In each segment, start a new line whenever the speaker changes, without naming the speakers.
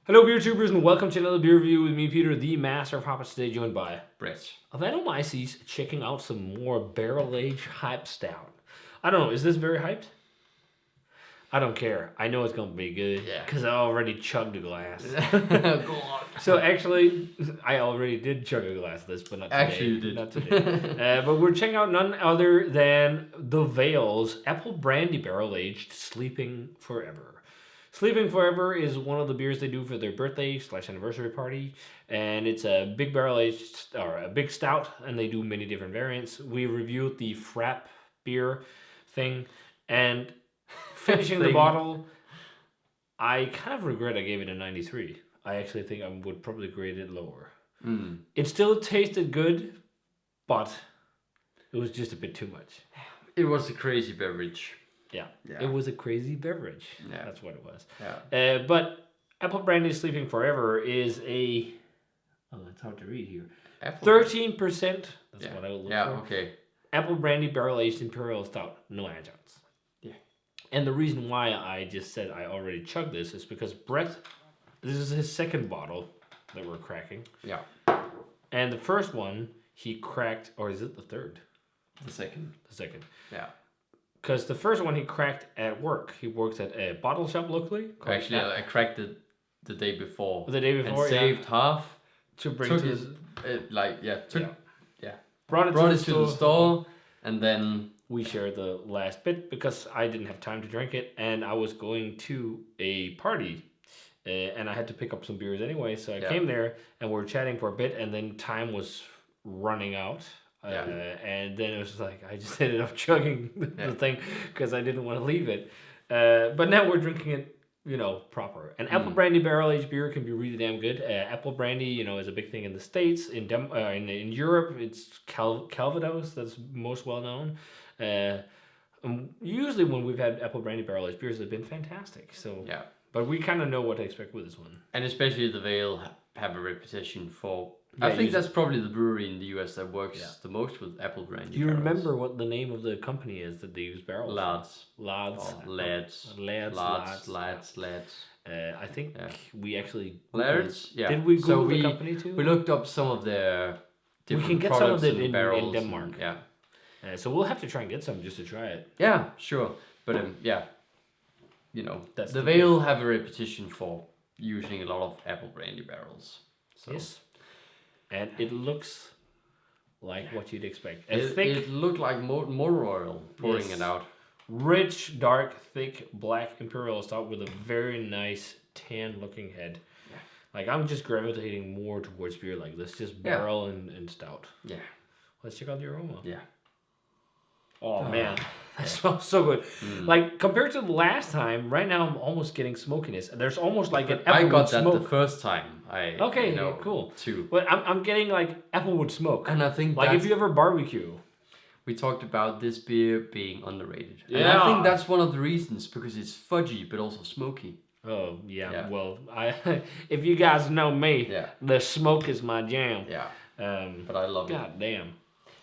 Hello, beer tubers, and welcome to another beer review with me, Peter, the master of hoppers. Today, joined by
Brett.
Avanomyces, checking out some more barrel-aged hype stout. I don't know, is this very hyped? I don't care. I know it's going to be good because I already chugged a glass.
Go on.
So actually, I already did chug a glass of this, but not today.
Actually, you did.
Not today. But we're checking out none other than the Veil's Apple Brandy Barrel-Aged Sleeping Forever. Sleeping Forever is one of the beers they do for their birthday/anniversary party, and it's a big barrel-aged, or a big stout, and they do many different variants. We reviewed the Frap beer thing, and finishing the bottle, I kind of regret I gave it a 93. I actually think I would probably grade it lower. It still tasted good, but it was just a bit too much.
It was a crazy beverage.
Yeah, it was a crazy beverage. Yeah. That's what it was.
Yeah.
But Apple Brandy Sleeping Forever is a... Oh, it's hard to read here. 13%. That's what I would look for.
Yeah, okay.
Apple Brandy Barrel-Aged Imperial Stout. No adjuncts.
Yeah.
And the reason why I just said I already chugged this is because Brett... This is his second bottle that we're cracking.
Yeah.
And the first one, he cracked... Or is it the third?
The second.
The second.
Yeah.
Because the first one he cracked at work. He works at a bottle shop locally.
Actually, I cracked it the day before.
The day before,
and saved half.
To bring
took
to
it,
Brought it to
the store, and then
we shared the last bit because I didn't have time to drink it, and I was going to a party, and I had to pick up some beers anyway. So I came there, and we were chatting for a bit, and then time was running out. And then it was like I just ended up chugging the thing because I didn't want to leave it. But now we're drinking it, proper. And Apple Brandy barrel-aged beer can be really damn good. Apple Brandy, is a big thing in the States. In Europe, it's Calvados that's most well known. Usually when we've had Apple Brandy barrel-aged beers, they've been fantastic. So but we kind of know what to expect with this one.
And especially the Veil have a reputation for... I think that's probably the brewery in the US that works the most with Apple Brandy.
Do you remember what the name of the company is that they use barrels?
Lads.
I think we actually...
Lads? Yeah.
Did we Google the company too?
We looked up some of their different
We can get some of it in
Denmark.
So we'll have to try and get some just to try it.
Yeah, sure. But the Veil have a reputation for using a lot of Apple Brandy barrels. So.
Yes. And it looks like what you'd expect.
It looked like motor oil pouring it out.
Rich, dark, thick, black Imperial Stout with a very nice tan-looking head. Yeah. Like, I'm just gravitating more towards beer like this. Just barrel and stout.
Yeah.
Let's check out the aroma.
Yeah.
Oh, man. That smells so good. Like, compared to the last time, right now I'm almost getting smokiness. There's almost like an applewood
I got that
smoke.
the first time.
Cool.
Too.
But I'm getting like applewood smoke.
And I think
like if you ever barbecue.
We talked about this beer being underrated.
Yeah.
And I think that's one of the reasons, because it's fudgy but also smoky.
Oh, yeah. Well, if you guys know me, the smoke is my jam.
Yeah. But I love it.
God damn.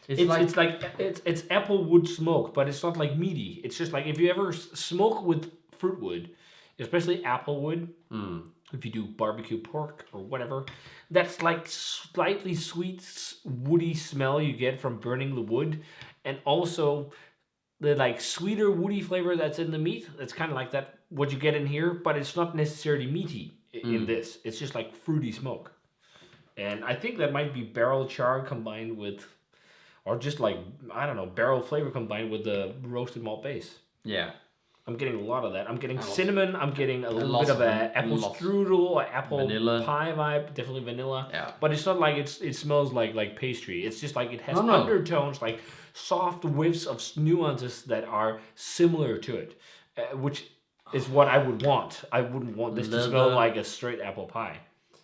It's like applewood smoke, but it's not like meaty. It's just like if you ever smoke with fruit wood, especially applewood, if you do barbecue pork or whatever, that's like slightly sweet, woody smell you get from burning the wood, and also the like sweeter woody flavor that's in the meat. That's kind of like that what you get in here, but it's not necessarily meaty in this. It's just like fruity smoke, and I think that might be barrel char combined with. Or just like, I don't know, barrel flavor combined with the roasted malt base.
Yeah.
I'm getting a lot of that. I'm getting cinnamon. I'm getting a little bit of an apple strudel or apple
vanilla.
Pie vibe. Definitely vanilla.
Yeah.
But it's not like it smells like pastry. It's just like it has undertones, like soft whiffs of nuances that are similar to it. Which is what I would want. I wouldn't want this to smell like a straight apple pie.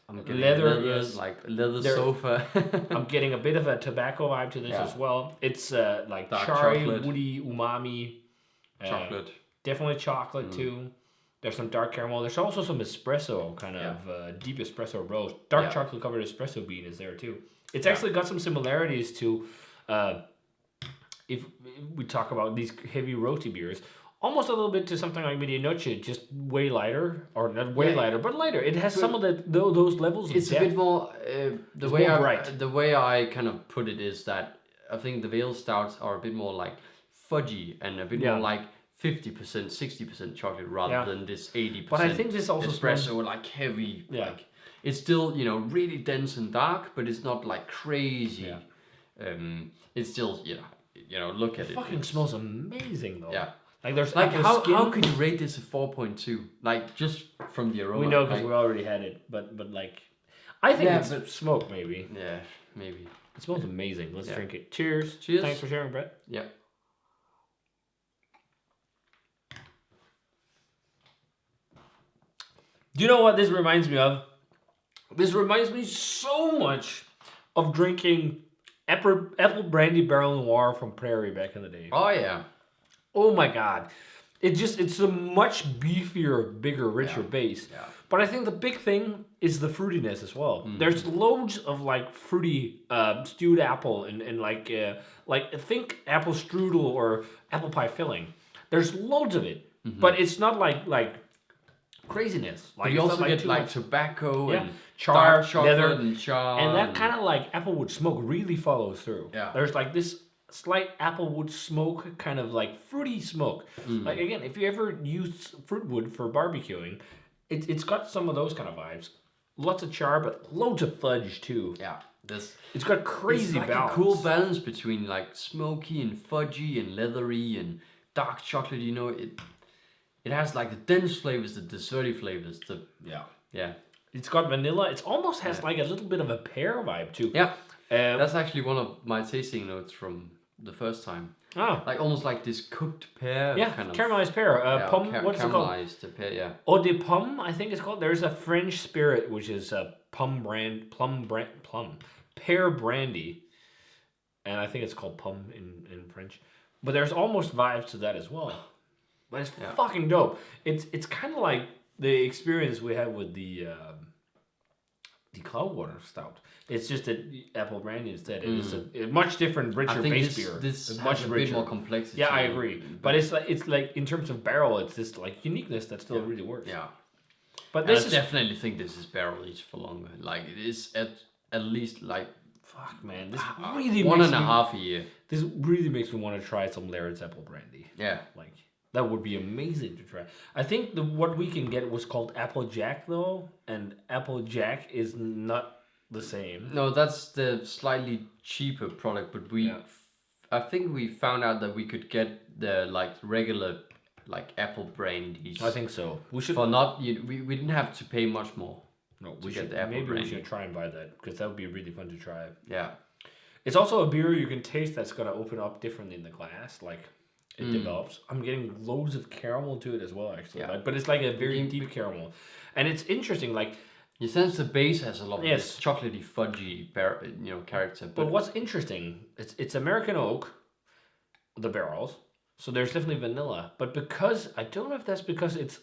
I'm getting leather sofa.
I'm getting a bit of a tobacco vibe to this as well. It's like dark chocolate. Woody, umami.
Chocolate.
Definitely chocolate too. There's some dark caramel. There's also some espresso, kind of deep espresso roast. Dark chocolate covered espresso bean is there too. It's actually got some similarities to, if we talk about these heavy roasty beers, almost a little bit to something like Medianoche, just way lighter, or not way lighter, but lighter. It has some of those levels.
It's a bit more. The way I kind of put it is that I think the Veil stouts are a bit more like fudgy and a bit more like 50%, 60% chocolate rather than this 80%.
But I think this also
espresso like heavy. Yeah. Like it's still really dense and dark, but it's not like crazy. Yeah. It's still look at it.
Fucking smells amazing though.
Yeah.
Like there's
like how could you rate this a 4.2? Like just from the aroma.
We know because we already had it, but like I think it's smoke maybe.
Yeah, maybe.
It smells amazing. Let's drink it. Cheers.
Cheers.
Thanks for sharing, Brett.
Yeah.
Do you know what this reminds me of? This reminds me so much of drinking apple brandy barrel noir from Prairie back in the day.
Oh yeah.
Oh my god. It's a much beefier, bigger, richer base. Yeah. But I think the big thing is the fruitiness as well. Mm. There's loads of like fruity stewed apple and like think apple strudel or apple pie filling. There's loads of it. Mm-hmm. But it's not like craziness.
Like you also get like tobacco and
char,
leather and char.
And that kind of like applewood smoke really follows through. Yeah. There's like this slight applewood smoke, kind of like fruity smoke. Mm. Like again, if you ever use fruitwood for barbecuing, it's got some of those kind of vibes. Lots of char, but loads of fudge too.
Yeah,
it's got crazy balance.
A cool balance between like smoky and fudgy and leathery and dark chocolate. It has like the dense flavors, the desserty flavors. Yeah.
It's got vanilla. It almost has like a little bit of a pear vibe too.
Yeah. That's actually one of my tasting notes from the first time.
Oh.
Like almost like this cooked pear.
Yeah, kind of caramelized pear. What's it called?
Caramelized pear, yeah.
Eau de pomme, I think it's called. There's a French spirit which is a pear brandy. And I think it's called pomme in French. But there's almost vibes to that as well. But it's fucking dope. It's kind of like the experience we had with the Cloudwater Stout. It's just an apple brandy instead. It is a much different, richer base beer.
This
it's
much richer. Bit more complexity.
Yeah, I agree. But it's like in terms of barrel, it's this like uniqueness that still really works.
Yeah.
But
I definitely think this is barrel aged for longer. Like it is at least like.
Fuck man, this really
one and a half a year.
This really makes me want to try some Laird's apple brandy.
Yeah.
Like. That would be amazing to try. I think what we can get was called Applejack though, and Applejack is not the same.
No, that's the slightly cheaper product, but I think we found out that we could get the like regular like apple brandies.
I think so.
We should we didn't have to pay much more.
No, we should. Maybe we should try and buy that because that would be really fun to try.
Yeah,
it's also a beer you can taste that's gonna open up differently in the glass, like. It develops. I'm getting loads of caramel to it as well, actually. Yeah. But it's like a very deep caramel, and it's interesting. Like
you sense the base has a lot of this chocolatey, fudgy, character.
But what's interesting, it's American oak, the barrels. So there's definitely vanilla. But because I don't know if that's because it's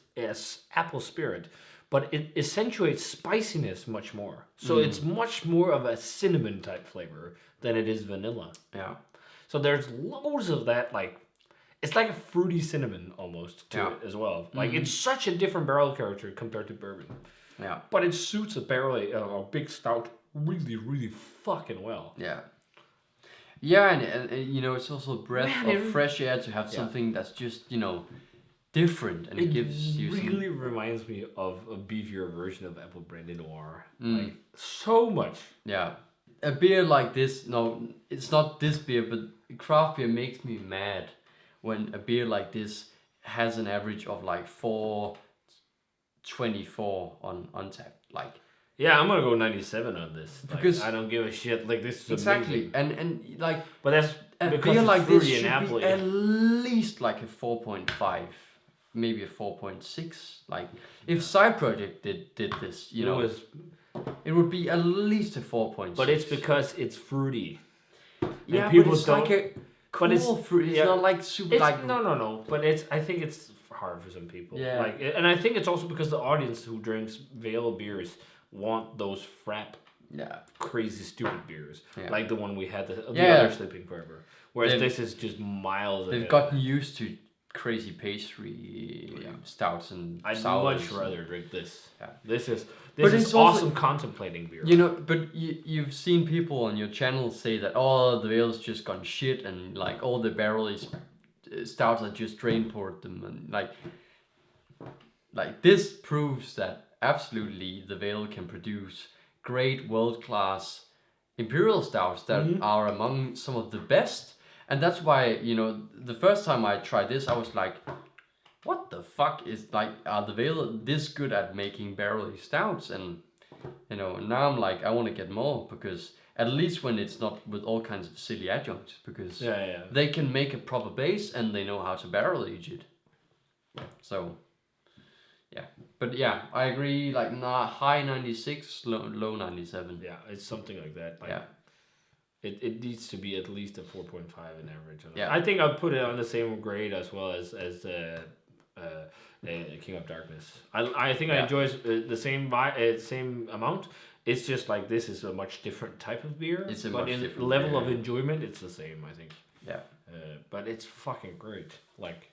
apple spirit, but it accentuates spiciness much more. So it's much more of a cinnamon type flavor than it is vanilla.
Yeah.
So there's loads of that like. It's like a fruity cinnamon almost to it as well. Like it's such a different barrel character compared to bourbon.
Yeah.
But it suits a barrel, a big stout really, really fucking well.
Yeah. Yeah, and it's also a breath of fresh air to have something that's just, different. And it gives you
really reminds me of a beefier version of apple brandy noir. Like so much.
Yeah. A beer like this, no, it's not this beer, but craft beer makes me mad. When a beer like this has an average of like 4.24 on tap, like
I'm gonna go 97 on this because I don't give a shit. Like this is
exactly
amazing.
and like,
but that's
a beer like this should be at least like a 4.5, maybe a 4.6. Like if Side Project did this, it would be at least a 4.6.
But it's because it's fruity.
Yeah, people but it's don't. Like but it's fruit. It's not like super like
no. But I think it's hard for some people. Yeah. Like, and I think it's also because the audience who drinks Veil beers want those frap, crazy stupid beers, like the one we had the other Sleeping Forever. Whereas this is just miles.
They've gotten used to crazy pastry stouts and
I'd
sours.
much rather drink this.
Yeah.
This is awesome contemplating beer.
You know, but you've seen people on your channel say that, oh, the ale's just gone shit, and like all the barrel stouts are just drain poured them, and like this proves that absolutely the Vale can produce great world class Imperial stouts that are among some of the best. And that's why, you know, the first time I tried this, I was like, what the fuck is, like, are the Vale this good at making barrel-aged stouts? And, you know, now I'm like, I want to get more, because at least when it's not with all kinds of silly adjuncts, because they can make a proper base and they know how to barrel age it. So, yeah. But yeah, I agree, like, high 96, low 97.
Yeah, it's something like that. Like,
yeah.
It needs to be at least a 4.5 in average.
Yeah.
I think I'll put it on the same grade as well as King of Darkness. I think I enjoy the same amount. It's just like this is a much different type of beer.
It's a
but
much
in
different
level
beer,
of enjoyment, it's the same. I think.
Yeah.
But it's fucking great. Like,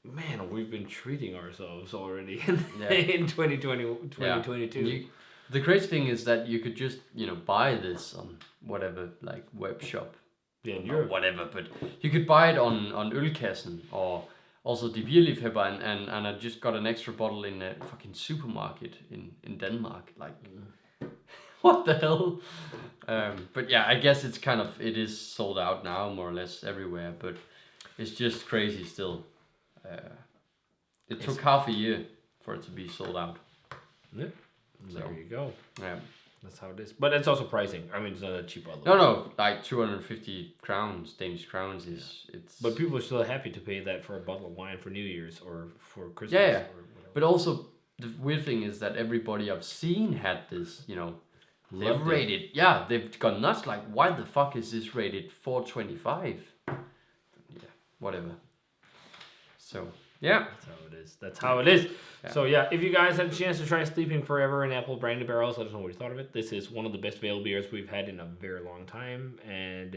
man, we've been treating ourselves already in 2022.
Yeah. The crazy thing is that you could just, you know, buy this on whatever, like, web shop.
Yeah, in Europe.
Whatever, but you could buy it on Ølkassen or also Die Bierliebhaber, and I just got an extra bottle in a fucking supermarket in Denmark. Like, what the hell? But yeah, I guess it is sold out now, more or less everywhere, but it's just crazy still. It took half a year for it to be sold out.
Yeah. There you go.
Yeah.
That's how it is. But it's also pricing. I mean, it's not a cheap bottle.
No, like 250 crowns, Danish crowns it's...
But people are still happy to pay that for a bottle of wine for New Year's or for Christmas.
Yeah.
Or whatever.
But also, the weird thing is that everybody I've seen had this, you know, they've rated... Yeah, they've gone nuts. Like, why the fuck is this rated 425? Yeah, whatever. So... Yeah.
That's how it is. Yeah. So yeah, if you guys had a chance to try Sleeping Forever in apple brandy barrels, let us know what you thought of it. This is one of the best Vale beers we've had in a very long time, and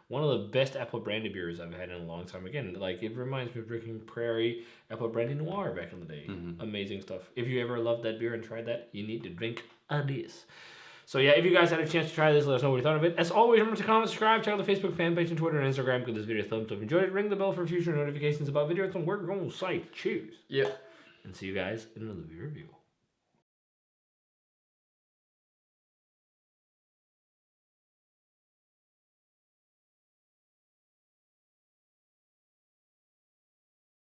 one of the best apple brandy beers I've had in a long time. Again, like, it reminds me of drinking Prairie apple brandy noir back in the day. Amazing stuff. If you ever loved that beer and tried that, you need to drink this. So yeah, if you guys had a chance to try this, let us know what you thought of it. As always, remember to comment, subscribe, check out the Facebook fan page and Twitter and Instagram. Give this video a thumbs up if you enjoyed it. Ring the bell for future notifications about videos on We're Going to Site. Cheers.
Yeah.
And see you guys in another review.